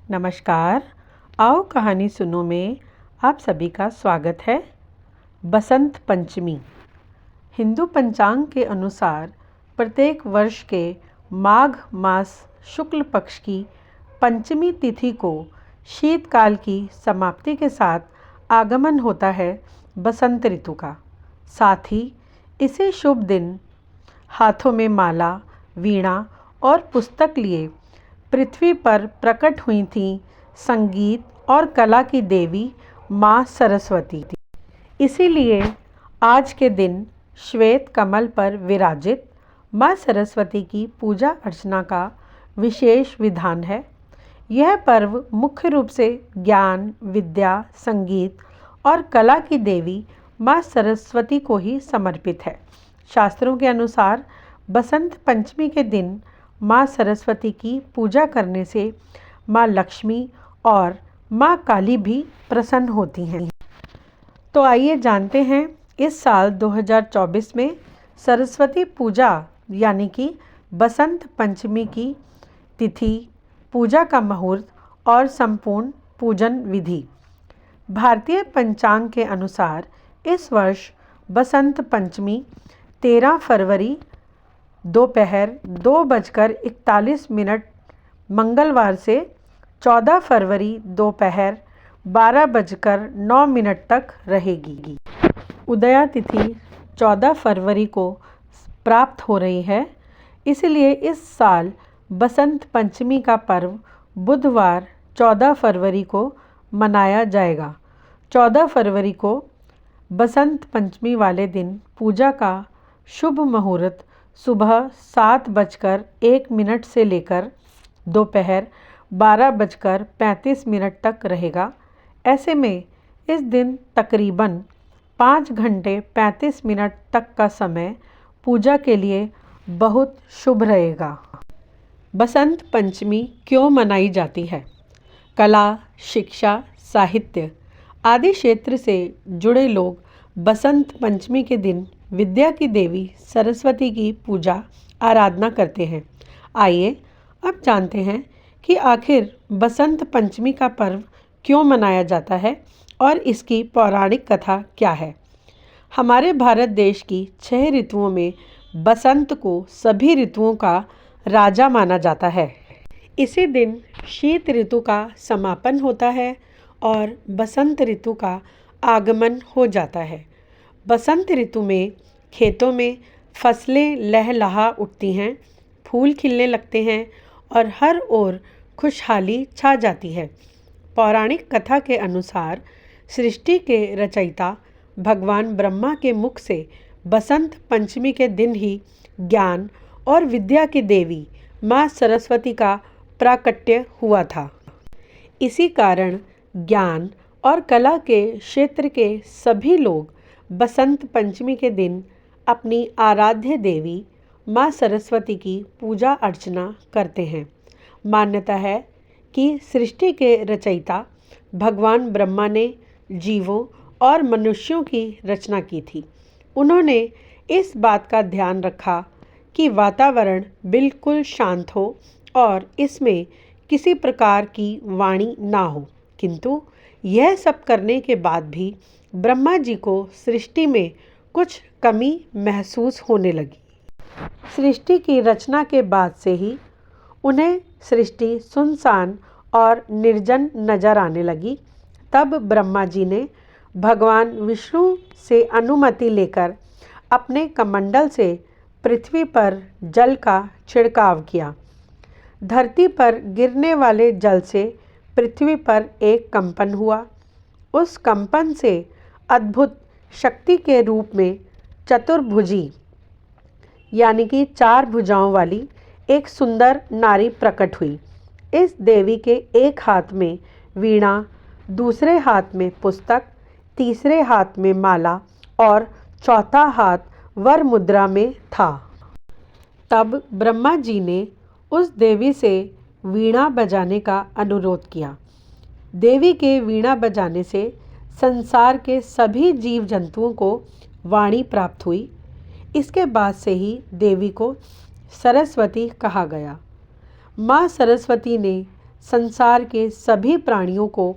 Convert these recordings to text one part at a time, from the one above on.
नमस्कार। आओ कहानी सुनो में आप सभी का स्वागत है। बसंत पंचमी हिंदू पंचांग के अनुसार प्रत्येक वर्ष के माघ मास शुक्ल पक्ष की पंचमी तिथि को शीतकाल की समाप्ति के साथ आगमन होता है बसंत ऋतु का। साथ ही इसी शुभ दिन हाथों में माला, वीणा और पुस्तक लिए पृथ्वी पर प्रकट हुई थी संगीत और कला की देवी माँ सरस्वती थी। इसीलिए आज के दिन श्वेत कमल पर विराजित माँ सरस्वती की पूजा अर्चना का विशेष विधान है। यह पर्व मुख्य रूप से ज्ञान, विद्या, संगीत और कला की देवी माँ सरस्वती को ही समर्पित है। शास्त्रों के अनुसार बसंत पंचमी के दिन माँ सरस्वती की पूजा करने से माँ लक्ष्मी और माँ काली भी प्रसन्न होती हैं। तो आइए जानते हैं इस साल 2024 में सरस्वती पूजा यानी कि बसंत पंचमी की तिथि, पूजा का मुहूर्त और संपूर्ण पूजन विधि। भारतीय पंचांग के अनुसार इस वर्ष बसंत पंचमी 13 फरवरी दोपहर 2:41 मंगलवार से 14 फरवरी दोपहर 12:09 तक रहेगी। उदया तिथि 14 फरवरी को प्राप्त हो रही है, इसलिए इस साल बसंत पंचमी का पर्व बुधवार 14 फरवरी को मनाया जाएगा। 14 फरवरी को बसंत पंचमी वाले दिन पूजा का शुभ मुहूर्त सुबह 7:01 से लेकर दोपहर 12:35 तक रहेगा। ऐसे में इस दिन तकरीबन 5 घंटे 35 मिनट तक का समय पूजा के लिए बहुत शुभ रहेगा। बसंत पंचमी क्यों मनाई जाती है? कला, शिक्षा, साहित्य आदि क्षेत्र से जुड़े लोग बसंत पंचमी के दिन विद्या की देवी सरस्वती की पूजा आराधना करते हैं। आइए अब जानते हैं कि आखिर बसंत पंचमी का पर्व क्यों मनाया जाता है और इसकी पौराणिक कथा क्या है। हमारे भारत देश की 6 ऋतुओं में बसंत को सभी ऋतुओं का राजा माना जाता है। इसी दिन शीत ऋतु का समापन होता है और बसंत ऋतु का आगमन हो जाता है। बसंत ऋतु में खेतों में फसलें लहलहा उठती हैं, फूल खिलने लगते हैं और हर ओर खुशहाली छा जाती है। पौराणिक कथा के अनुसार सृष्टि के रचयिता भगवान ब्रह्मा के मुख से बसंत पंचमी के दिन ही ज्ञान और विद्या की देवी माँ सरस्वती का प्राकट्य हुआ था। इसी कारण ज्ञान और कला के क्षेत्र के सभी लोग बसंत पंचमी के दिन अपनी आराध्य देवी माँ सरस्वती की पूजा अर्चना करते हैं। मान्यता है कि सृष्टि के रचयिता भगवान ब्रह्मा ने जीवों और मनुष्यों की रचना की थी। उन्होंने इस बात का ध्यान रखा कि वातावरण बिल्कुल शांत हो और इसमें किसी प्रकार की वाणी ना हो, किंतु यह सब करने के बाद भी ब्रह्मा जी को सृष्टि में कुछ कमी महसूस होने लगी। सृष्टि की रचना के बाद से ही उन्हें सृष्टि सुनसान और निर्जन नजर आने लगी। तब ब्रह्मा जी ने भगवान विष्णु से अनुमति लेकर अपने कमंडल से पृथ्वी पर जल का छिड़काव किया। धरती पर गिरने वाले जल से पृथ्वी पर एक कंपन हुआ। उस कंपन से अद्भुत शक्ति के रूप में चतुर्भुजी यानी कि 4 भुजाओं वाली एक सुंदर नारी प्रकट हुई। इस देवी के एक हाथ में वीणा, दूसरे हाथ में पुस्तक, तीसरे हाथ में माला और चौथा हाथ वर मुद्रा में था। तब ब्रह्मा जी ने उस देवी से वीणा बजाने का अनुरोध किया। देवी के वीणा बजाने से संसार के सभी जीव जंतुओं को वाणी प्राप्त हुई। इसके बाद से ही देवी को सरस्वती कहा गया। माँ सरस्वती ने संसार के सभी प्राणियों को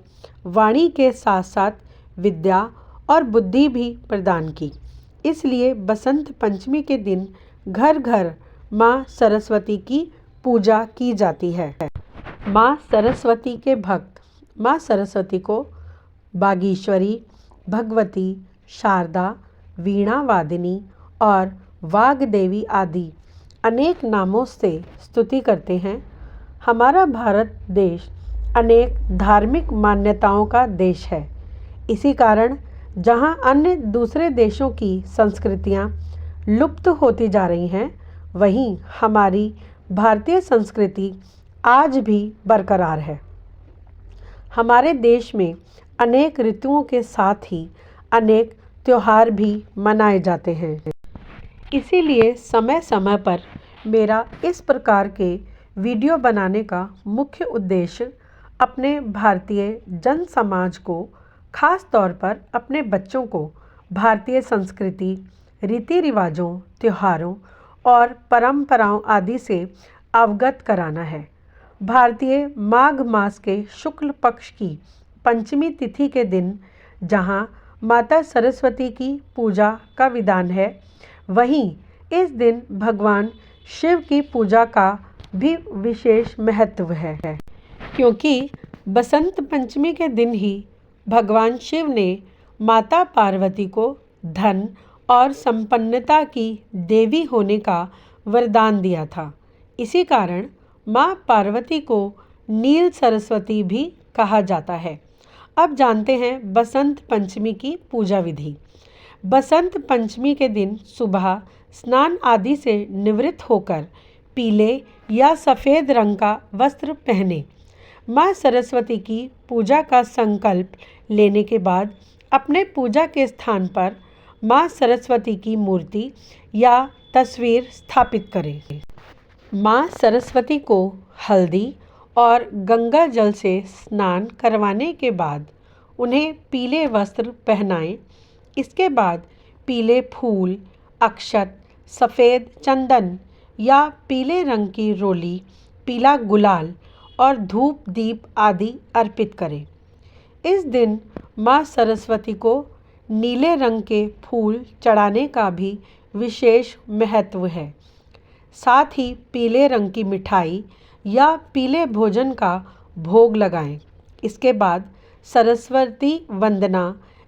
वाणी के साथ साथ विद्या और बुद्धि भी प्रदान की। इसलिए बसंत पंचमी के दिन घर घर माँ सरस्वती की पूजा की जाती है। माँ सरस्वती के भक्त माँ सरस्वती को बागीश्वरी, भगवती, शारदा, वीणा वादिनी और वाग्देवी आदि अनेक नामों से स्तुति करते हैं। हमारा भारत देश अनेक धार्मिक मान्यताओं का देश है। इसी कारण जहाँ अन्य दूसरे देशों की संस्कृतियाँ लुप्त होती जा रही हैं, वहीं हमारी भारतीय संस्कृति आज भी बरकरार है। हमारे देश में अनेक ऋतुओं के साथ ही अनेक त्योहार भी मनाए जाते हैं। इसीलिए समय समय पर मेरा इस प्रकार के वीडियो बनाने का मुख्य उद्देश्य अपने भारतीय जन समाज को, खास तौर पर अपने बच्चों को भारतीय संस्कृति, रीति रिवाजों, त्योहारों और परंपराओं आदि से अवगत कराना है। भारतीय माघ मास के शुक्ल पक्ष की पंचमी तिथि के दिन जहाँ माता सरस्वती की पूजा का विधान है, वहीं इस दिन भगवान शिव की पूजा का भी विशेष महत्व है, क्योंकि बसंत पंचमी के दिन ही भगवान शिव ने माता पार्वती को धन और संपन्नता की देवी होने का वरदान दिया था। इसी कारण माँ पार्वती को नील सरस्वती भी कहा जाता है। अब जानते हैं बसंत पंचमी की पूजा विधि। बसंत पंचमी के दिन सुबह स्नान आदि से निवृत्त होकर पीले या सफ़ेद रंग का वस्त्र पहने माँ सरस्वती की पूजा का संकल्प लेने के बाद अपने पूजा के स्थान पर माँ सरस्वती की मूर्ति या तस्वीर स्थापित करें। माँ सरस्वती को हल्दी और गंगा जल से स्नान करवाने के बाद उन्हें पीले वस्त्र पहनाएं। इसके बाद पीले फूल, अक्षत, सफ़ेद चंदन या पीले रंग की रोली, पीला गुलाल और धूप दीप आदि अर्पित करें। इस दिन माँ सरस्वती को नीले रंग के फूल चढ़ाने का भी विशेष महत्व है। साथ ही पीले रंग की मिठाई या पीले भोजन का भोग लगाएं। इसके बाद सरस्वती वंदना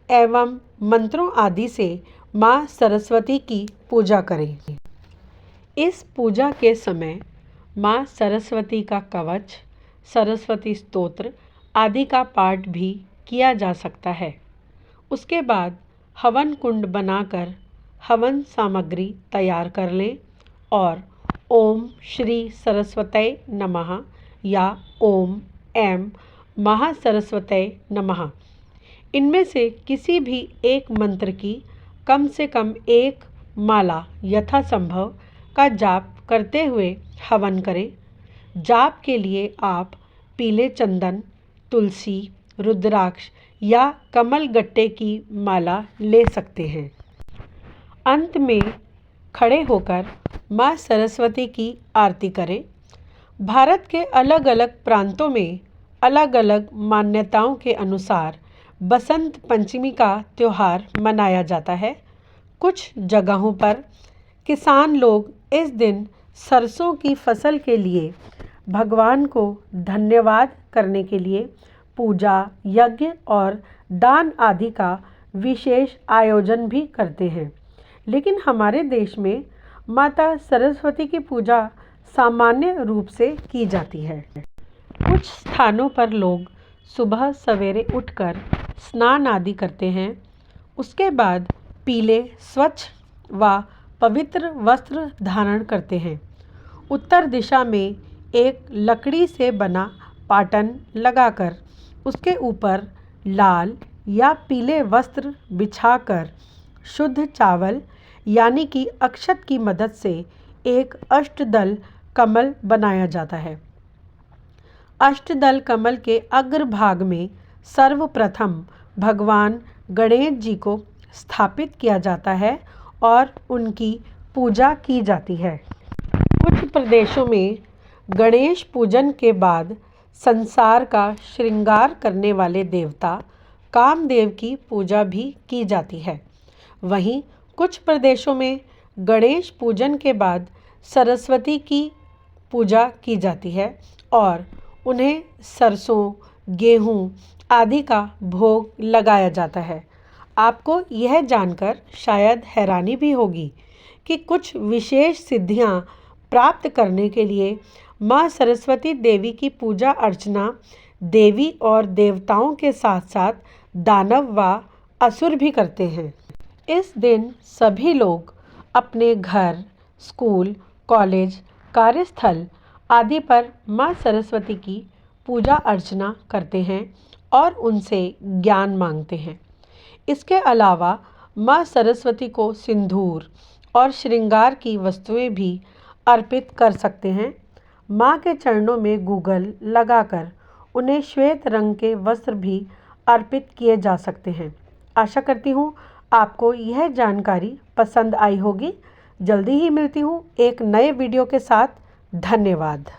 एवं मंत्रों आदि से माँ सरस्वती की पूजा करें। इस पूजा के समय माँ सरस्वती का कवच, सरस्वती स्तोत्र आदि का पाठ भी किया जा सकता है। उसके बाद हवन कुंड बनाकर हवन सामग्री तैयार कर लें और ओम श्री सरस्वतये नमः या ओम ऐं महासरस्वतये नमः इनमें से किसी भी एक मंत्र की कम से कम एक माला यथासंभव का जाप करते हुए हवन करें। जाप के लिए आप पीले चंदन, तुलसी, रुद्राक्ष या कमल गट्टे की माला ले सकते हैं। अंत में खड़े होकर माँ सरस्वती की आरती करें। भारत के अलग अलग प्रांतों में अलग अलग मान्यताओं के अनुसार बसंत पंचमी का त्यौहार मनाया जाता है। कुछ जगहों पर किसान लोग इस दिन सरसों की फसल के लिए भगवान को धन्यवाद करने के लिए पूजा, यज्ञ और दान आदि का विशेष आयोजन भी करते हैं। लेकिन हमारे देश में माता सरस्वती की पूजा सामान्य रूप से की जाती है। कुछ स्थानों पर लोग सुबह सवेरे उठकर स्नान आदि करते हैं। उसके बाद पीले, स्वच्छ व पवित्र वस्त्र धारण करते हैं। उत्तर दिशा में एक लकड़ी से बना पाटन लगाकर उसके ऊपर लाल या पीले वस्त्र बिछाकर शुद्ध चावल यानी कि अक्षत की मदद से एक अष्टदल कमल बनाया जाता है। अष्टदल कमल के अग्रभाग में सर्वप्रथम भगवान गणेश जी को स्थापित किया जाता है और उनकी पूजा की जाती है। कुछ प्रदेशों में गणेश पूजन के बाद संसार का श्रृंगार करने वाले देवता कामदेव की पूजा भी की जाती है। वहीं कुछ प्रदेशों में गणेश पूजन के बाद सरस्वती की पूजा की जाती है और उन्हें सरसों, गेहूं आदि का भोग लगाया जाता है। आपको यह जानकर शायद हैरानी भी होगी कि कुछ विशेष सिद्धियां प्राप्त करने के लिए माँ सरस्वती देवी की पूजा अर्चना देवी और देवताओं के साथ साथ दानव व असुर भी करते हैं। इस दिन सभी लोग अपने घर, स्कूल, कॉलेज, कार्यस्थल आदि पर माँ सरस्वती की पूजा अर्चना करते हैं और उनसे ज्ञान मांगते हैं। इसके अलावा माँ सरस्वती को सिंदूर और श्रृंगार की वस्तुएं भी अर्पित कर सकते हैं। माँ के चरणों में गूगल लगाकर उन्हें श्वेत रंग के वस्त्र भी अर्पित किए जा सकते हैं। आशा करती हूँ आपको यह जानकारी पसंद आई होगी। जल्दी ही मिलती हूँ एक नए वीडियो के साथ। धन्यवाद।